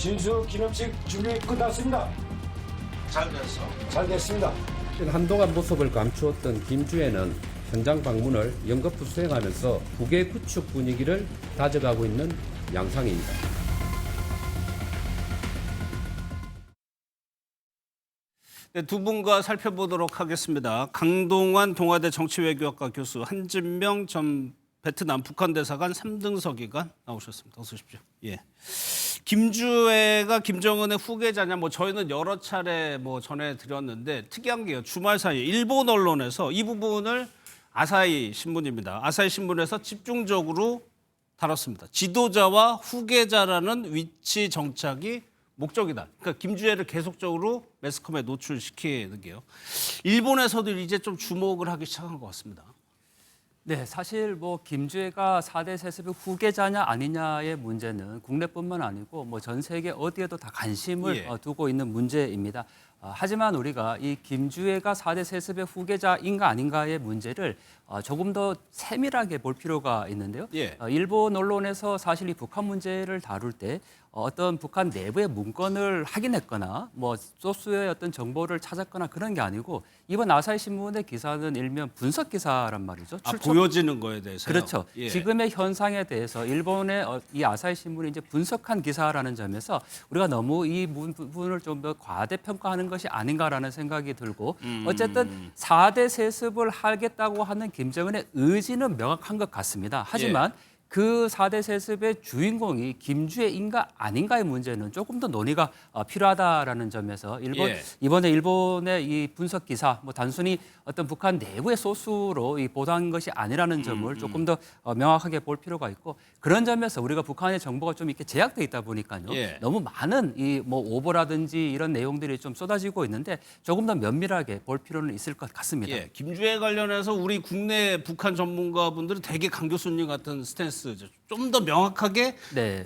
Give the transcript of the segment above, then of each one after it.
진수 기념식 준비 끝났습니다. 잘 됐어. 잘 됐습니다. 한동안 모습을 감추었던 김주애는 현장 방문을 연거푸 수행하면서 국외 구축 분위기를 다져가고 있는 양상입니다. 네, 두 분과 살펴보도록 하겠습니다. 강동원 동아대 정치외교학과 교수, 한진명 전 베트남 북한 대사관 3등 서기관 나오셨습니다. 어서 오십시오. 예. 김주애가 김정은의 후계자냐, 저희는 여러 차례 전해드렸는데 특이한 게요. 주말 사이에 일본 언론에서 이 부분을 아사히 신문입니다. 아사히 신문에서 집중적으로 다뤘습니다. 지도자와 후계자라는 위치 정착이 목적이다. 그러니까 김주애를 계속적으로 매스컴에 노출시키는 게요. 일본에서도 이제 좀 주목을 하기 시작한 것 같습니다. 네, 사실 김주애가 4대 세습의 후계자냐 아니냐의 문제는 국내뿐만 아니고 전 세계 어디에도 다 관심을 두고 있는 문제입니다. 하지만 우리가 이 김주애가 4대 세습의 후계자인가 아닌가의 문제를 조금 더 세밀하게 볼 필요가 있는데요. 일본 언론에서 사실 이 북한 문제를 다룰 때 어떤 북한 내부의 문건을 확인했거나 소스의 어떤 정보를 찾았거나 그런 게 아니고 이번 아사히 신문의 기사는 일면 분석 기사란 말이죠. 보여지는 거에 대해서요? 그렇죠. 지금의 현상에 대해서 일본의 이 아사히 신문이 이제 분석한 기사라는 점에서 우리가 너무 이 부분을 좀 더 과대평가하는 것이 아닌가라는 생각이 들고 어쨌든 4대 세습을 하겠다고 하는 김정은의 의지는 명확한 것 같습니다. 하지만 그 4대 세습의 주인공이 김주애인가 아닌가의 문제는 조금 더 논의가 필요하다라는 점에서 이번에 일본의 이 분석 기사 단순히 어떤 북한 내부의 소스로 보도한 것이 아니라는 점을 조금 더 명확하게 볼 필요가 있고 그런 점에서 우리가 북한의 정보가 좀 이렇게 제약돼 있다 보니까요. 너무 많은 이 오보라든지 이런 내용들이 좀 쏟아지고 있는데 조금 더 면밀하게 볼 필요는 있을 것 같습니다. 김주애 관련해서 우리 국내 북한 전문가분들은 되게 강 교수님 같은 스탠스 좀 더 명확하게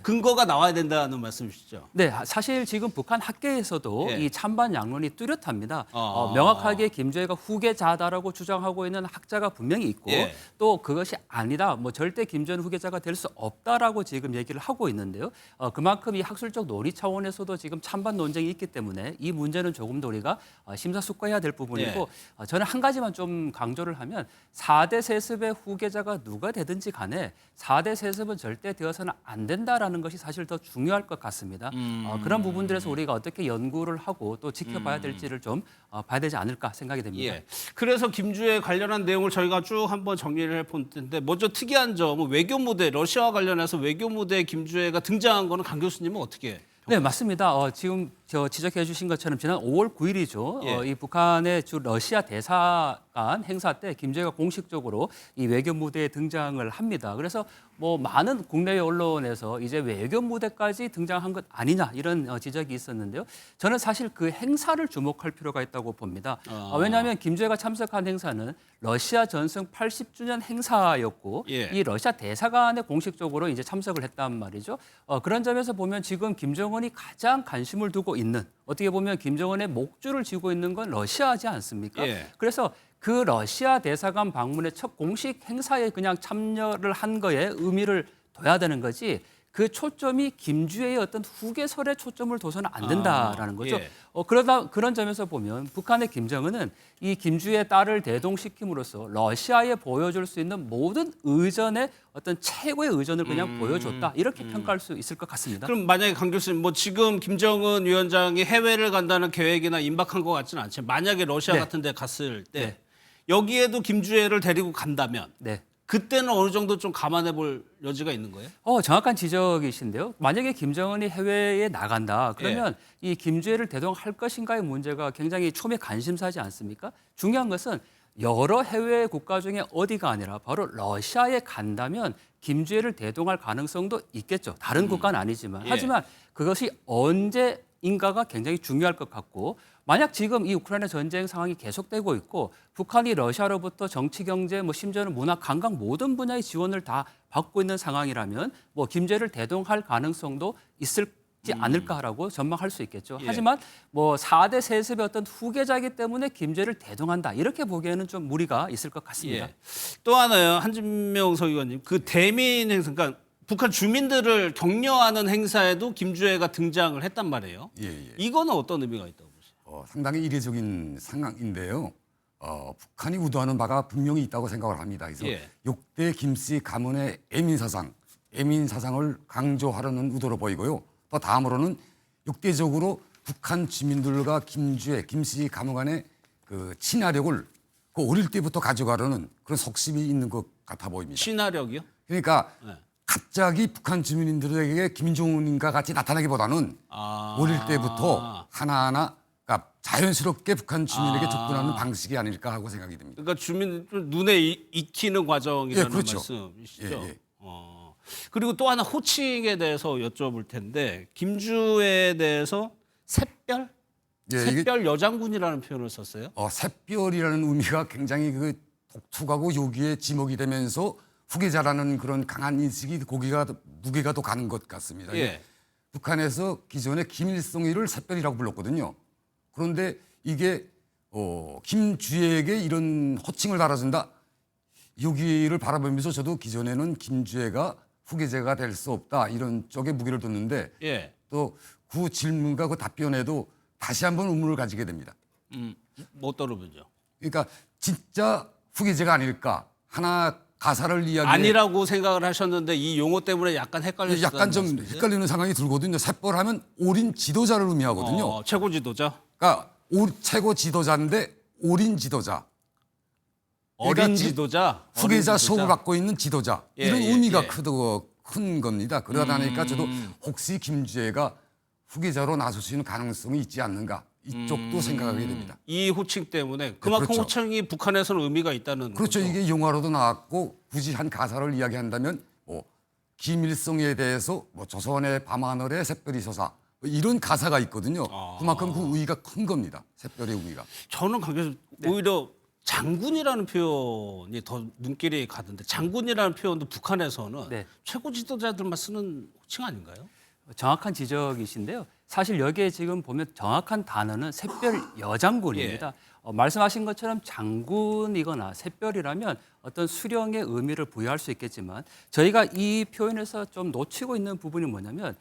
근거가 나와야 된다는 말씀이시죠? 네, 사실 지금 북한 학계에서도 이 찬반 양론이 뚜렷합니다. 명확하게 김주애가 후계자다라고 주장하고 있는 학자가 분명히 있고 또 그것이 아니다, 절대 김주애는 후계자가 될 수 없다라고 지금 얘기를 하고 있는데요. 그만큼 이 학술적 논의 차원에서도 지금 찬반 논쟁이 있기 때문에 이 문제는 조금 더 우리가 심사숙고해야 될 부분이고 저는 한 가지만 좀 강조를 하면 4대 세습의 후계자가 누가 되든지 간에 4대 세습은 절대 되어서는 안 된다라는 것이 사실 더 중요할 것 같습니다. 그런 부분들에서 우리가 어떻게 연구를 하고 또 지켜봐야 될지를 좀 봐야 되지 않을까 생각이 됩니다. 그래서 김주애 관련한 내용을 저희가 쭉 한번 정리를 해볼 텐데 먼저 특이한 점은 외교 무대, 러시아와 관련해서 외교 무대에 김주애가 등장한 거는 강 교수님은 어떻게 네, 맞습니다. 지금 지적해 주신 것처럼 지난 5월 9일이죠. 이 북한의 주 러시아 대사관 행사 때 김주애가 공식적으로 이 외교 무대에 등장을 합니다. 그래서 많은 국내외 언론에서 이제 외교 무대까지 등장한 것 아니냐 이런 지적이 있었는데요. 저는 사실 그 행사를 주목할 필요가 있다고 봅니다. 왜냐하면 김주애가 참석한 행사는 러시아 전승 80주년 행사였고 이 러시아 대사관에 공식적으로 이제 참석을 했단 말이죠. 그런 점에서 보면 지금 김정은이 가장 관심을 두고 있는 어떻게 보면 김정은의 목줄을 쥐고 있는 건 러시아지 않습니까? 그래서 그 러시아 대사관 방문의 첫 공식 행사에 그냥 참여를 한 거에 의미를 둬야 되는 거지 그 초점이 김주애의 어떤 후계설에 초점을 둬서는 안 된다라는 거죠. 그런 점에서 보면 북한의 김정은은 이 김주애의 딸을 대동시킴으로써 러시아에 보여줄 수 있는 모든 의전의 어떤 최고의 의전을 그냥 보여줬다. 이렇게 평가할 수 있을 것 같습니다. 그럼 만약에 강 교수님 지금 김정은 위원장이 해외를 간다는 계획이나 임박한 것 같지는 않지만 만약에 러시아 같은 데 갔을 때 여기에도 김주애를 데리고 간다면 그때는 어느 정도 좀 감안해 볼 여지가 있는 거예요? 정확한 지적이신데요. 만약에 김정은이 해외에 나간다. 그러면 이 김주애를 대동할 것인가의 문제가 굉장히 초미의 관심사지 않습니까? 중요한 것은 여러 해외 국가 중에 어디가 아니라 바로 러시아에 간다면 김주애를 대동할 가능성도 있겠죠. 다른 국가는 아니지만. 하지만 그것이 언제인가가 굉장히 중요할 것 같고 만약 지금 이 우크라이나 전쟁 상황이 계속되고 있고 북한이 러시아로부터 정치, 경제, 심지어는 문화, 관광 모든 분야의 지원을 다 받고 있는 상황이라면 김주애를 대동할 가능성도 있지 않을까라고 전망할 수 있겠죠. 하지만 4대 세습의 어떤 후계자이기 때문에 김주애를 대동한다. 이렇게 보기에는 좀 무리가 있을 것 같습니다. 또 하나요. 한진명 서기관님. 그 대민 행사, 그러니까 북한 주민들을 격려하는 행사에도 김주애가 등장을 했단 말이에요. 예. 이거는 어떤 의미가 있다고 보세요? 상당히 이례적인 상황인데요. 북한이 우도하는 바가 분명히 있다고 생각을 합니다. 그래서 예. 6대 김씨 가문의 애민사상을 강조하려는 의도로 보이고요. 또 다음으로는 역대적으로 북한 주민들과 김씨 가문 간의 그 친화력을 그 어릴 때부터 가져가려는 그런 속심이 있는 것 같아 보입니다. 친화력이요? 그러니까 네. 갑자기 북한 주민들에게 김정은과 같이 나타나기보다는 어릴 때부터 하나하나 그러니까 자연스럽게 북한 주민에게 접근하는 방식이 아닐까 하고 생각이 듭니다. 그러니까 주민 눈에 익히는 과정이라는 예, 그렇죠. 말씀이시죠? 예. 그리고 또 하나 호칭에 대해서 여쭤볼 텐데 김주애에 대해서 샛별? 예, 이게 샛별 여장군이라는 표현을 썼어요. 샛별이라는 의미가 굉장히 그 독특하고 여기에 지목이 되면서 후계자라는 그런 강한 인식이 무게가 더 가는 것 같습니다. 예. 북한에서 기존에 김일성이를 샛별이라고 불렀거든요. 그런데 이게 김주애에게 이런 호칭을 달아준다. 여기를 바라보면서 저도 기존에는 김주애가 후계자가 될 수 없다 이런 쪽에 무게를 뒀는데 예. 또 그 질문과 그 답변에도 다시 한번 의문을 가지게 됩니다. 뭐 떨어보죠? 그러니까 진짜 후계자가 아닐까 하나 가사를 이야기 아니라고 생각을 하셨는데 이 용어 때문에 약간 헷갈리셨다는 약간 좀 말씀이세요? 헷갈리는 상황이 들거든요. 샛별하면 올인 지도자를 의미하거든요. 최고 지도자? 그러니까 최고 지도자인데 올인 지도자. 어린 그러니까 지도자? 후계자 어린 수업을 받고 있는 지도자. 예, 이런 예, 의미가 예. 큰 겁니다. 그러다 보니까 저도 혹시 김주애가 후계자로 나설 수 있는 가능성이 있지 않는가 이쪽도 생각하게 됩니다. 이 호칭 때문에 그만큼 그렇죠. 호칭이 북한에서는 의미가 있다는 그렇죠. 거죠. 이게 영화로도 나왔고 굳이 한 가사를 이야기한다면 김일성에 대해서 조선의 밤하늘에 샛별이 솟아 이런 가사가 있거든요. 그만큼 그 의의가 큰 겁니다. 샛별의 의의가. 저는 거기서 오히려 장군이라는 표현이 더 눈길이 가던데 장군이라는 표현도 북한에서는 네. 최고 지도자들만 쓰는 호칭 아닌가요? 정확한 지적이신데요. 사실 여기에 지금 보면 정확한 단어는 샛별 여장군입니다. 말씀하신 것처럼 장군이거나 샛별이라면 어떤 수령의 의미를 부여할 수 있겠지만 저희가 이 표현에서 좀 놓치고 있는 부분이 뭐냐면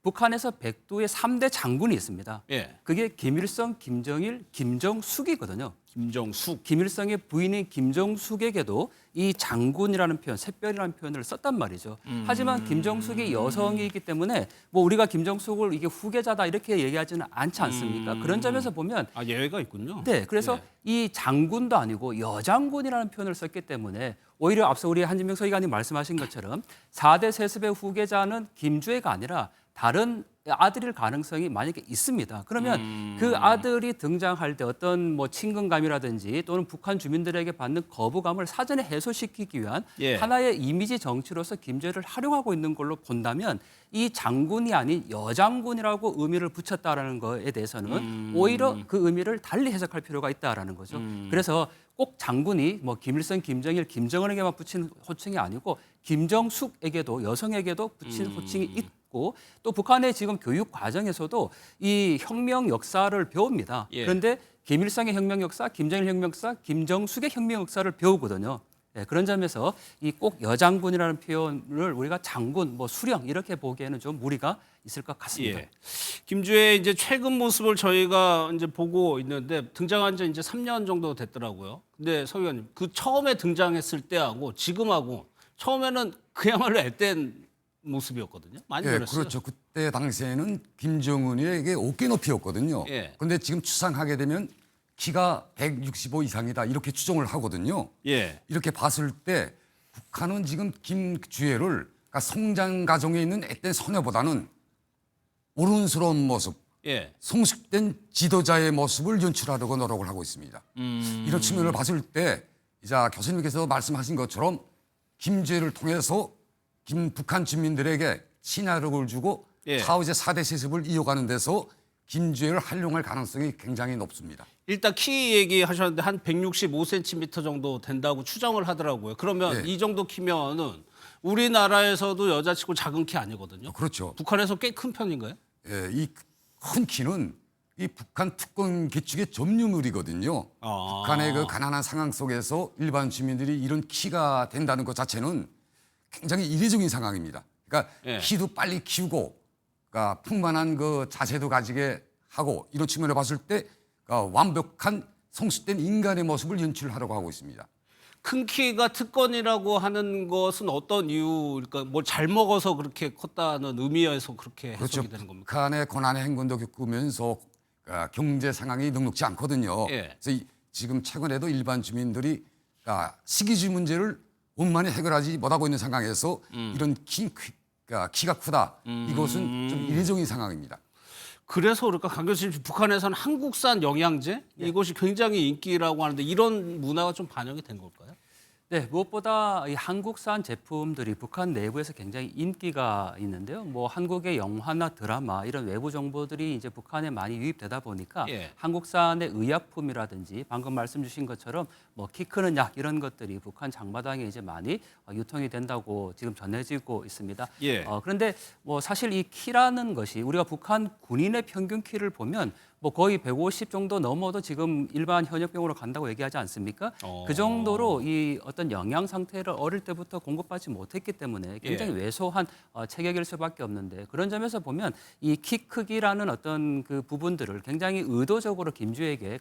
북한에서 백두의 3대 장군이 있습니다. 예. 그게 김일성, 김정일, 김정숙이거든요. 김정숙. 김일성의 부인인 김정숙에게도 이 장군이라는 표현, 샛별이라는 표현을 썼단 말이죠. 하지만 김정숙이 여성이기 때문에 뭐 우리가 김정숙을 이게 후계자다 이렇게 얘기하지는 않지 않습니까? 그런 점에서 보면 예외가 있군요. 네, 그래서 이 장군도 아니고 여장군이라는 표현을 썼기 때문에 오히려 앞서 우리 한진명 서기관님 말씀하신 것처럼 4대 세습의 후계자는 김주애가 아니라 다른 아들일 가능성이 만약에 있습니다. 그러면 그 아들이 등장할 때 어떤 뭐 친근감이라든지 또는 북한 주민들에게 받는 거부감을 사전에 해소시키기 위한 예. 하나의 이미지 정치로서 김주애를 활용하고 있는 걸로 본다면 이 장군이 아닌 여장군이라고 의미를 붙였다라는 거에 대해서는 오히려 그 의미를 달리 해석할 필요가 있다라는 거죠. 그래서 꼭 장군이 뭐 김일성, 김정일, 김정은에게만 붙인 호칭이 아니고 김정숙에게도 여성에게도 붙인 호칭이 있고 또 북한의 지금 교육 과정에서도 이 혁명 역사를 배웁니다. 예. 그런데 김일성의 혁명 역사, 김정일 혁명 역사, 김정숙의 혁명 역사를 배우거든요. 네, 그런 점에서 이 꼭 여장군이라는 표현을 우리가 장군, 뭐 수령 이렇게 보기에는 좀 무리가 있을 것 같습니다. 예. 김주애 이제 최근 모습을 저희가 이제 보고 있는데 등장한 지 이제 3년 정도 됐더라고요. 근데 서 의원님 그 처음에 등장했을 때하고 지금하고 처음에는 그야말로 앳된 모습이었거든요. 많이 예, 변했어요. 그렇죠. 그때 당시에는 김정은이에게 어깨 높이였거든요. 예. 그런데 지금 추상하게 되면 키가 165 이상이다 이렇게 추정을 하거든요. 예. 이렇게 봤을 때 북한은 지금 김주애를 그러니까 성장 과정에 있는 앳된 소녀보다는 어른스러운 모습, 예. 성숙된 지도자의 모습을 연출하려고 노력을 하고 있습니다. 이런 측면을 봤을 때 이제 교수님께서 말씀하신 것처럼 김주애를 통해서 북한 주민들에게 친화력을 주고 예. 차후 이제 4대 세습을 이어가는 데서 김주애를 활용할 가능성이 굉장히 높습니다. 일단 키 얘기하셨는데 한 165cm 정도 된다고 추정을 하더라고요. 그러면 예. 이 정도 키면은 우리나라에서도 여자치고 작은 키 아니거든요. 그렇죠. 북한에서 꽤 큰 편인가요? 예, 이 큰 키는 이 북한 특권 계층의 점유물이거든요. 북한의 그 가난한 상황 속에서 일반 주민들이 이런 키가 된다는 것 자체는 굉장히 이례적인 상황입니다. 그러니까 예. 키도 빨리 키우고, 그러니까 풍만한 그 자세도 가지게 하고 이런 측면을 봤을 때 완벽한 성숙된 인간의 모습을 연출하려고 하고 있습니다. 큰 키가 특권이라고 하는 것은 어떤 이유일까? 뭐 잘 먹어서 그렇게 컸다는 의미에서 그렇게 그렇죠. 해석이 되는 겁니까? 북한의 고난의 행군도 겪으면서 경제 상황이 녹록지 않거든요. 예. 그래서 지금 최근에도 일반 주민들이 식이주 문제를 원만히 해결하지 못하고 있는 상황에서 이런 키가 크다. 이것은 좀 이례적인 상황입니다. 그래서 그럴까 강 교수님 북한에서는 한국산 영양제 이것이 굉장히 인기라고 하는데 이런 문화가 좀 반영이 된 걸까요? 네, 무엇보다 이 한국산 제품들이 북한 내부에서 굉장히 인기가 있는데요. 뭐 한국의 영화나 드라마 이런 외부 정보들이 이제 북한에 많이 유입되다 보니까 예. 한국산의 의약품이라든지 방금 말씀 주신 것처럼 뭐 키 크는 약 이런 것들이 북한 장마당에 이제 많이 유통이 된다고 지금 전해지고 있습니다. 예. 그런데 뭐 사실 이 키라는 것이 우리가 북한 군인의 평균 키를 보면 뭐 거의 150 정도 넘어도 지금 일반 현역병으로 간다고 얘기하지 않습니까? 그 정도로 이 어떤 영양 상태를 어릴 때부터 공급받지 못했기 때문에 굉장히 외소한 체격일 수밖에 없는데 그런 점에서 보면 이 키 크기라는 어떤 그 부분들을 굉장히 의도적으로 김주에게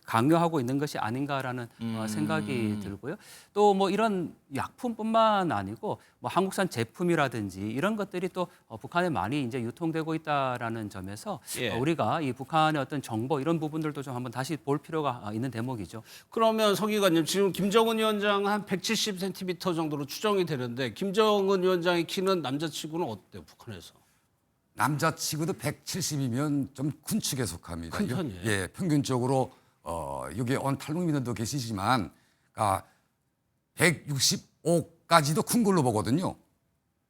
강요하고 있는 것이 아닌가라는 생각이 들고요. 또 뭐 이런 약품뿐만 아니고 뭐 한국산 제품이라든지 이런 것들이 또 북한에 많이 이제 유통되고 있다라는 점에서 예. 우리가 이 북한의 어떤 정보 이런 부분들도 좀 한번 다시 볼 필요가 있는 대목이죠. 그러면 서 기관님 지금 김정은 위원장 한 170cm 정도로 추정이 되는데 김정은 위원장의 키는 남자치고는 어때요 북한에서? 남자치고도 170이면 좀 큰 축에 속합니다. 큰 편이에요? 예, 평균적으로 여기 온 탈북민들도 계시지만 165까지도 큰 걸로 보거든요.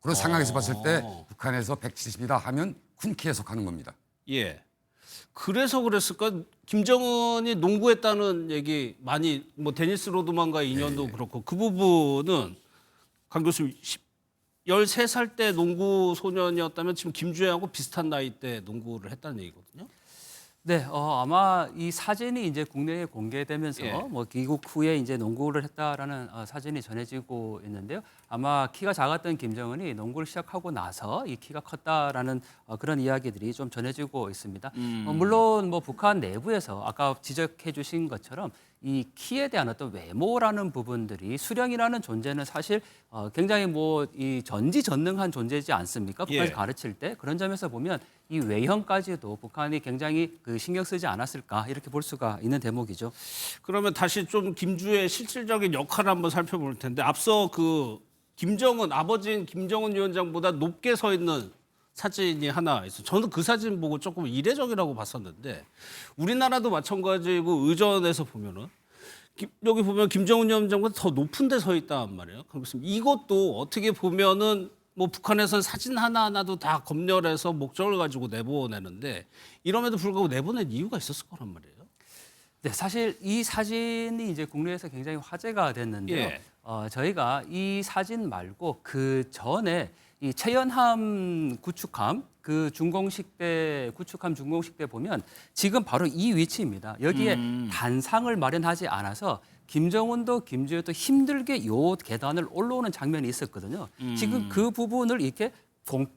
그런 상황에서 봤을 때 북한에서 170이다 하면 큰 키에 속하는 겁니다. 예. 그래서 그랬을까? 김정은이 농구했다는 얘기 많이 뭐 데니스 로드만과의 인연도 그렇고 그 부분은 강 교수님 13살 때 농구 소년이었다면 지금 김주혜하고 비슷한 나이 때 농구를 했다는 얘기거든요. 네, 아마 이 사진이 이제 국내에 공개되면서 예. 뭐 귀국 후에 이제 농구를 했다라는 사진이 전해지고 있는데요. 아마 키가 작았던 김정은이 농구를 시작하고 나서 이 키가 컸다라는 그런 이야기들이 좀 전해지고 있습니다. 물론 뭐 북한 내부에서 아까 지적해 주신 것처럼 이 키에 대한 어떤 외모라는 부분들이 수령이라는 존재는 사실 굉장히 뭐 이 전지전능한 존재지 않습니까? 북한에서 예. 가르칠 때 그런 점에서 보면 이 외형까지도 북한이 굉장히 그 신경 쓰지 않았을까 이렇게 볼 수가 있는 대목이죠. 그러면 다시 좀 김주혜의 실질적인 역할을 한번 살펴볼 텐데 앞서 그 김정은 아버지인 김정은 위원장보다 높게 서 있는 사진이 하나 있어요. 저는 그 사진 보고 조금 이례적이라고 봤었는데 우리나라도 마찬가지고 의전에서 보면은 여기 보면 김정은 위원장보다 더 높은 데 서 있단 말이에요. 그렇습니다. 이것도 어떻게 보면은 뭐 북한에서는 사진 하나하나도 다 검열해서 목적을 가지고 내보내는데 이럼에도 불구하고 내보낸 이유가 있었을 거란 말이에요. 네, 사실 이 사진이 이제 국내에서 굉장히 화제가 됐는데요. 예. 저희가 이 사진 말고 그 전에 이 최연함 구축함 그 중공식 때 구축함 중공식 때 보면 지금 바로 이 위치입니다. 여기에 단상을 마련하지 않아서 김정은도 김주혜도 힘들게 요 계단을 올라오는 장면이 있었거든요. 지금 그 부분을 이렇게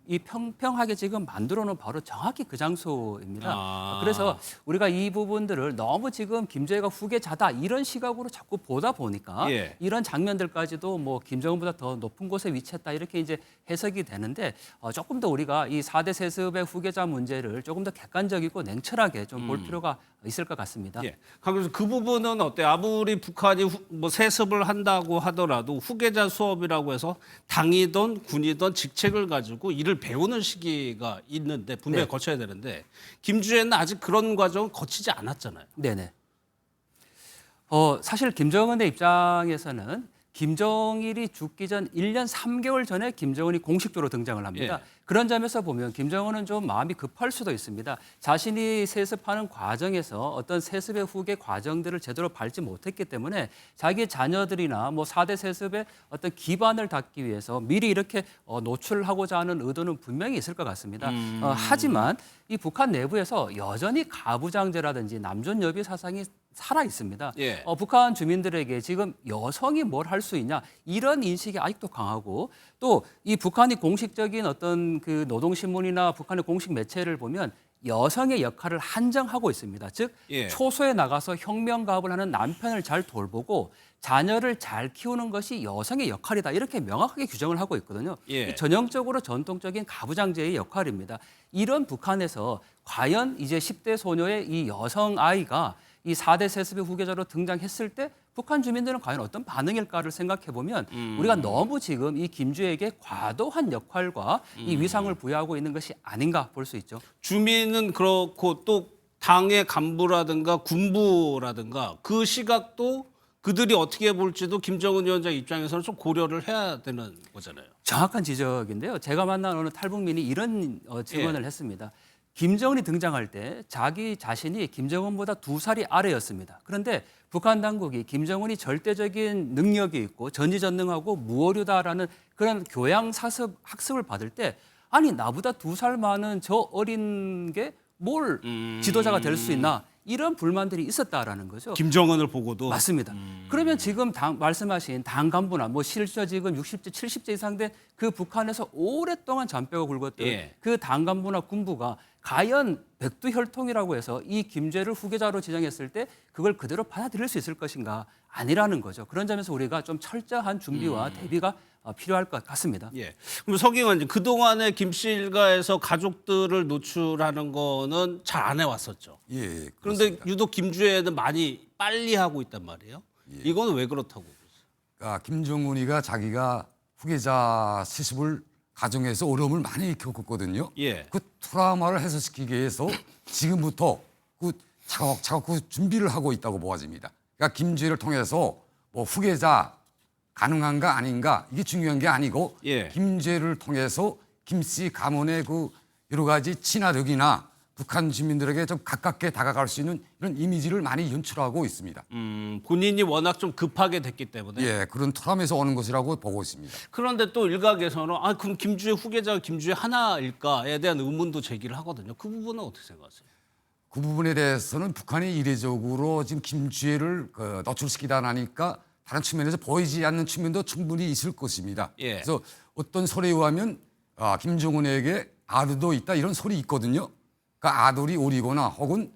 이 평평하게 지금 만들어 놓은 바로 정확히 그 장소입니다. 그래서 우리가 이 부분들을 너무 지금 김주혜가 후계자다 이런 시각으로 자꾸 보다 보니까 예. 이런 장면들까지도 뭐 김정은보다 더 높은 곳에 위치했다 이렇게 이제 해석이 되는데 조금 더 우리가 이 4대 세습의 후계자 문제를 조금 더 객관적이고 냉철하게 좀 볼 필요가 있을 것 같습니다. 예. 그래서 그 부분은 어때요? 아무리 북한이 뭐 세습을 한다고 하더라도 후계자 수업이라고 해서 당이든 군이든 직책을 가지고 일을 배우는 시기가 있는데 분명히 네. 거쳐야 되는데 김주혜는 아직 그런 과정을 거치지 않았잖아요. 네네. 사실 김정은의 입장에서는 김정일이 죽기 전 1년 3개월 전에 김정은이 공식적으로 등장을 합니다. 예. 그런 점에서 보면 김정은은 좀 마음이 급할 수도 있습니다. 자신이 세습하는 과정에서 어떤 세습의 후계 과정들을 제대로 밟지 못했기 때문에 자기 자녀들이나 뭐 4대 세습의 어떤 기반을 닦기 위해서 미리 이렇게 노출하고자 하는 의도는 분명히 있을 것 같습니다. 하지만 이 북한 내부에서 여전히 가부장제라든지 남존여비 사상이 살아 있습니다. 예. 북한 주민들에게 지금 여성이 뭘 할 수 있냐 이런 인식이 아직도 강하고 또 이 북한이 공식적인 어떤 그 노동신문이나 북한의 공식 매체를 보면 여성의 역할을 한정하고 있습니다. 즉 예. 초소에 나가서 혁명가업을 하는 남편을 잘 돌보고 자녀를 잘 키우는 것이 여성의 역할이다. 이렇게 명확하게 규정을 하고 있거든요. 예. 전형적으로 전통적인 가부장제의 역할입니다. 이런 북한에서 과연 이제 10대 소녀의 이 여성 아이가 이 4대 세습의 후계자로 등장했을 때 북한 주민들은 과연 어떤 반응일까를 생각해 보면 우리가 너무 지금 이 김주에게 과도한 역할과 이 위상을 부여하고 있는 것이 아닌가 볼 수 있죠. 주민은 그렇고 또 당의 간부라든가 군부라든가 그 시각도 그들이 어떻게 볼지도 김정은 위원장 입장에서는 좀 고려를 해야 되는 거잖아요. 정확한 지적인데요. 제가 만난 어느 탈북민이 이런 증언을 했습니다. 김정은이 등장할 때 자기 자신이 김정은보다 2살이 아래였습니다. 그런데 북한 당국이 김정은이 절대적인 능력이 있고 전지전능하고 무오류다라는 그런 교양 학습을 받을 때 아니 나보다 2살 많은 저 어린 게 뭘 지도자가 될 수 있나 이런 불만들이 있었다라는 거죠. 김정은을 보고도 맞습니다. 그러면 지금 말씀하신 당 간부나 뭐 실제 지금 60세, 70세 이상 된 그 북한에서 오랫동안 잔뼈가 굵었던 예. 그 당 간부나 군부가 과연 백두혈통이라고 해서 이 김제를 후계자로 지정했을 때 그걸 그대로 받아들일 수 있을 것인가 아니라는 거죠. 그런 점에서 우리가 좀 철저한 준비와 대비가 필요할 것 같습니다. 예. 그럼 석 의원님 그동안에 김씨 일가에서 가족들을 노출하는 거는 잘 안 해왔었죠. 예, 그런데 그렇습니다. 유독 김주에는 많이 빨리 하고 있단 말이에요. 이거는 왜 그렇다고 보세요? 그러니까 김정은이가 자기가 후계자 세습을 가정에서 어려움을 많이 겪었거든요. 예. 그 트라우마를 해소시키기 위해서 지금부터 그 차곡차곡 그 준비를 하고 있다고 보아집니다. 그러니까 김주애를 통해서 뭐 후계자 가능한가 아닌가 이게 중요한 게 아니고 예. 김주애를 통해서 김씨 가문의 그 여러 가지 친화력이나 북한 주민들에게 좀 가깝게 다가갈 수 있는 이런 이미지를 많이 연출하고 있습니다. 본인이 워낙 좀 급하게 됐기 때문에. 예, 그런 트라우마에서 오는 것이라고 보고 있습니다. 그런데 또 일각에서는 그럼 김주의 후계자가 김주의 하나일까에 대한 의문도 제기를 하거든요. 그 부분은 어떻게 생각하세요? 그 부분에 대해서는 북한이 이례적으로 지금 김주애를 노출시키다 나니까 다른 측면에서 보이지 않는 측면도 충분히 있을 것입니다. 예. 그래서 어떤 소리에 의하면 김정은에게 아들도 있다 이런 소리 있거든요. 그러니까 아들이 오리거나 혹은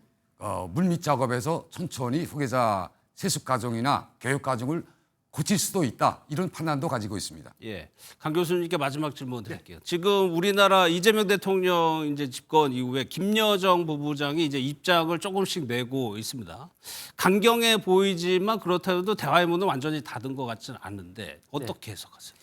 물밑 작업에서 천천히 후계자 세습 과정이나 교육 과정을 고칠 수도 있다 이런 판단도 가지고 있습니다. 예. 강 교수님께 마지막 질문 드릴게요. 지금 우리나라 이재명 대통령 이제 집권 이후에 김여정 부부장이 이제 입장을 조금씩 내고 있습니다. 강경해 보이지만 그렇다고 대화의 문은 완전히 닫은 것 같지는 않은데 어떻게 해석하세요?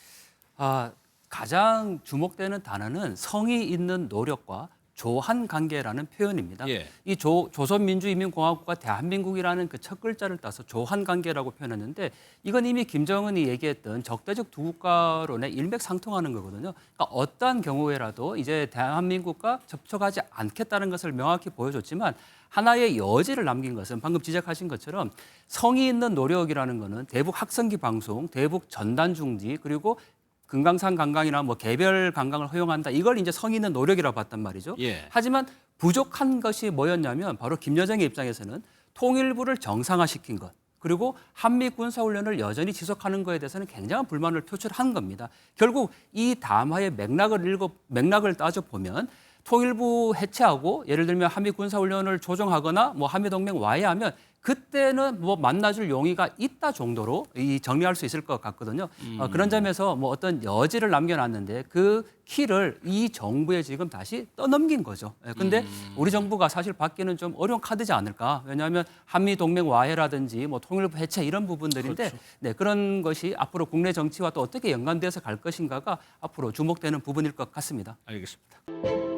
가장 주목되는 단어는 성의 있는 노력과 조한 관계라는 표현입니다. 예. 이 조선민주인민공화국과 대한민국이라는 그 첫 글자를 따서 조한 관계라고 표현했는데 이건 이미 김정은이 얘기했던 적대적 두 국가론에 일맥상통하는 거거든요. 그러니까 어떠한 경우에라도 이제 대한민국과 접촉하지 않겠다는 것을 명확히 보여줬지만 하나의 여지를 남긴 것은 방금 지적하신 것처럼 성의 있는 노력이라는 거는 대북 학성기 방송, 대북 전단 중지 그리고 금강산 관광이나 뭐 개별 관광을 허용한다. 이걸 이제 성의 있는 노력이라고 봤단 말이죠. 예. 하지만 부족한 것이 뭐였냐면 바로 김여정의 입장에서는 통일부를 정상화시킨 것. 그리고 한미 군사훈련을 여전히 지속하는 것에 대해서는 굉장한 불만을 표출한 겁니다. 결국 이 담화의 맥락을 따져보면 통일부 해체하고 예를 들면 한미 군사훈련을 조정하거나 뭐 한미동맹 와해하면 그때는 뭐 만나줄 용의가 있다 정도로 정리할 수 있을 것 같거든요. 그런 점에서 뭐 어떤 여지를 남겨놨는데 그 키를 이 정부에 지금 다시 떠넘긴 거죠. 근데 우리 정부가 사실 받기는 좀 어려운 카드지 않을까. 왜냐하면 한미 동맹 와해라든지 뭐 통일부 해체 이런 부분들인데 그렇죠. 네, 그런 것이 앞으로 국내 정치와 또 어떻게 연관돼서 갈 것인가가 앞으로 주목되는 부분일 것 같습니다. 알겠습니다.